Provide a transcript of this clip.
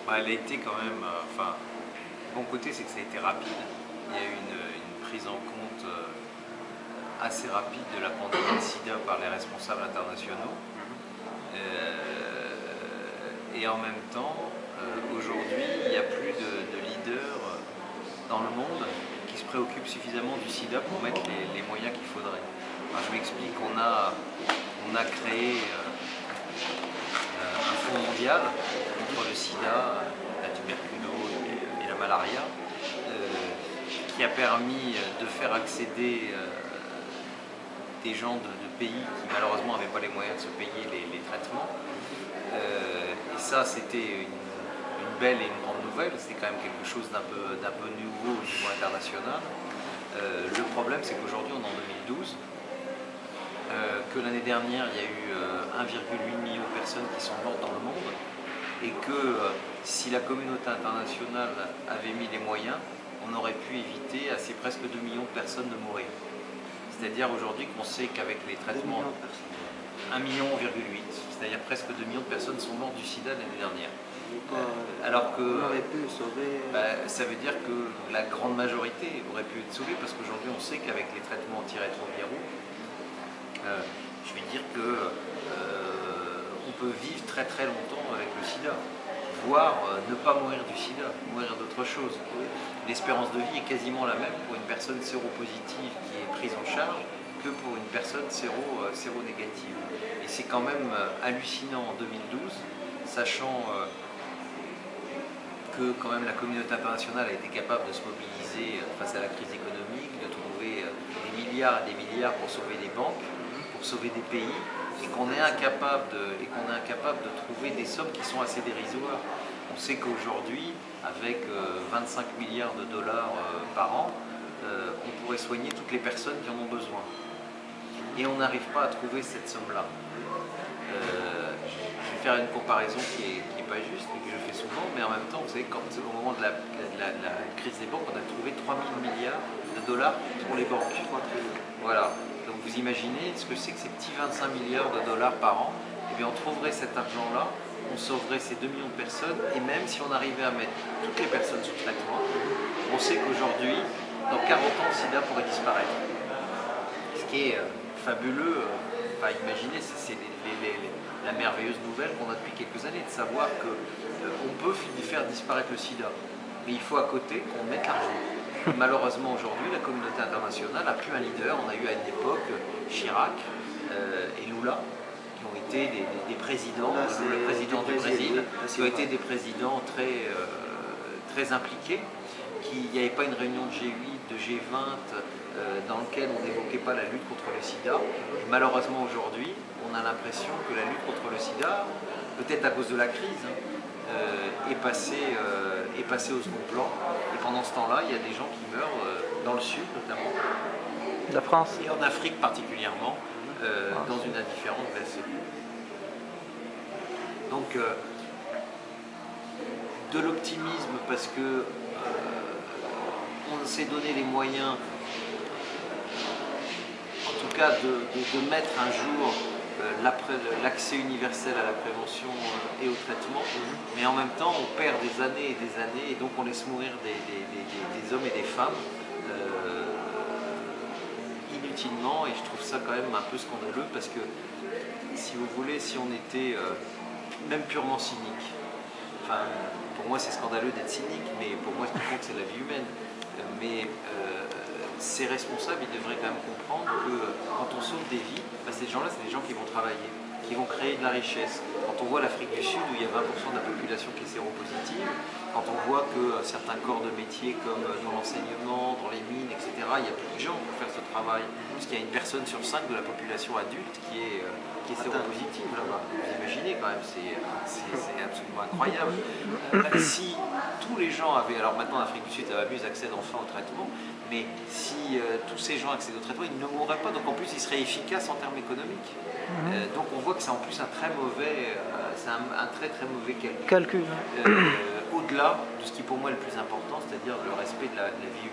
Bah, elle a été quand même, enfin, le bon côté c'est que ça a été rapide. Il y a eu une prise en compte assez rapide de la pandémie de sida par les responsables internationaux. Et en même temps, aujourd'hui, il n'y a plus de leaders dans le monde qui se préoccupent suffisamment du sida pour mettre les moyens qu'il faudrait. Enfin, je m'explique, on a créé un fonds mondial contre le sida, la tuberculose et la malaria, qui a permis de faire accéder des gens de pays qui malheureusement n'avaient pas les moyens de se payer les traitements. Et ça, c'était une belle et une grande nouvelle, c'était quand même quelque chose d'un peu nouveau au niveau international. Le problème, c'est qu'aujourd'hui, on est en 2012, que l'année dernière, il y a eu 1,8 million de personnes qui sont mortes dans le monde, et que si la communauté internationale avait mis les moyens, on aurait pu éviter à ces presque 2 millions de personnes de mourir. C'est-à-dire aujourd'hui qu'on sait qu'avec les traitements, 1,8 million, c'est-à-dire presque 2 millions de personnes sont mortes du sida l'année dernière. Alors que on aurait pu sauver... ça veut dire que la grande majorité aurait pu être sauvée, parce qu'aujourd'hui on sait qu'avec les traitements antirétroviraux, je vais dire que on peut vivre très très longtemps avec le sida, voire ne pas mourir du sida, mourir d'autre chose. L'espérance de vie est quasiment la même pour une personne séropositive qui est prise en charge que pour une personne séronégative. Et c'est quand même hallucinant en 2012, sachant que quand même la communauté internationale a été capable de se mobiliser face à la crise économique, de trouver des milliards et des milliards pour sauver des banques, pour sauver des pays, et qu'on est incapable de trouver des sommes qui sont assez dérisoires. On sait qu'aujourd'hui, avec 25 milliards de dollars par an, on pourrait soigner toutes les personnes qui en ont besoin. Et on n'arrive pas à trouver cette somme-là. Je vais faire une comparaison qui est pas juste, mais que je fais souvent, mais en même temps, vous savez, quand au moment de la crise des banques, on a trouvé 3 000 milliards de dollars pour les banques. Voilà. Donc vous imaginez ce que c'est que ces petits 25 milliards de dollars par an. Eh bien, on trouverait cet argent-là, on sauverait ces 2 millions de personnes, et même si on arrivait à mettre toutes les personnes sous traitement, on sait qu'aujourd'hui, dans 40 ans, le sida pourrait disparaître. Ce qui est fabuleux, enfin imaginez, c'est la merveilleuse nouvelle qu'on a depuis quelques années, de savoir qu'on peut faire disparaître le sida. Mais il faut à côté qu'on mette l'argent. Malheureusement aujourd'hui, la communauté internationale n'a plus un leader. On a eu à une époque Chirac et Lula, qui ont été des présidents, le président du Brésil, qui ont été des présidents très impliqués. Il n'y avait pas une réunion de G8, de G20 dans laquelle on n'évoquait pas la lutte contre le sida. Et malheureusement aujourd'hui, on a l'impression que la lutte contre le sida, peut-être à cause de la crise, est passée au second plan. Et pendant ce temps-là, il y a des gens qui meurent dans le sud notamment, La France. et en Afrique particulièrement, dans une indifférence glacée. Donc de l'optimisme parce que on s'est donné les moyens, en tout cas de mettre un jour l'accès universel à la prévention et au traitement, mais en même temps on perd des années et des années, et donc on laisse mourir des hommes et des femmes inutilement, et je trouve ça quand même un peu scandaleux, parce que si vous voulez, si on était même purement cynique, enfin pour moi c'est scandaleux d'être cynique, mais pour moi ce qui compte c'est la vie humaine, mais ces responsables, ils devraient quand même comprendre que quand on sauve des vies, ces gens-là, c'est des gens qui vont travailler, qui vont créer de la richesse. Quand on voit l'Afrique du Sud, où il y a 20% de la population qui est séropositive, quand on voit que certains corps de métier, comme dans l'enseignement, dans les mines, etc., il n'y a plus de gens pour faire ce travail, puisqu'il y a une personne sur 5 de la population adulte qui est séropositive là-bas. Vous imaginez quand même, c'est absolument incroyable. Si tous les gens avaient, alors maintenant l'Afrique du Sud, ça va mieux, ils accèdent enfin au traitement, mais si tous ces gens accèdent au traitement, ils ne mourraient pas, donc en plus ils seraient efficaces en termes économiques. Donc on voit que c'est en plus un très mauvais, très mauvais calcul. Au-delà de ce qui pour moi est le plus important, c'est-à-dire le respect de la vie humaine.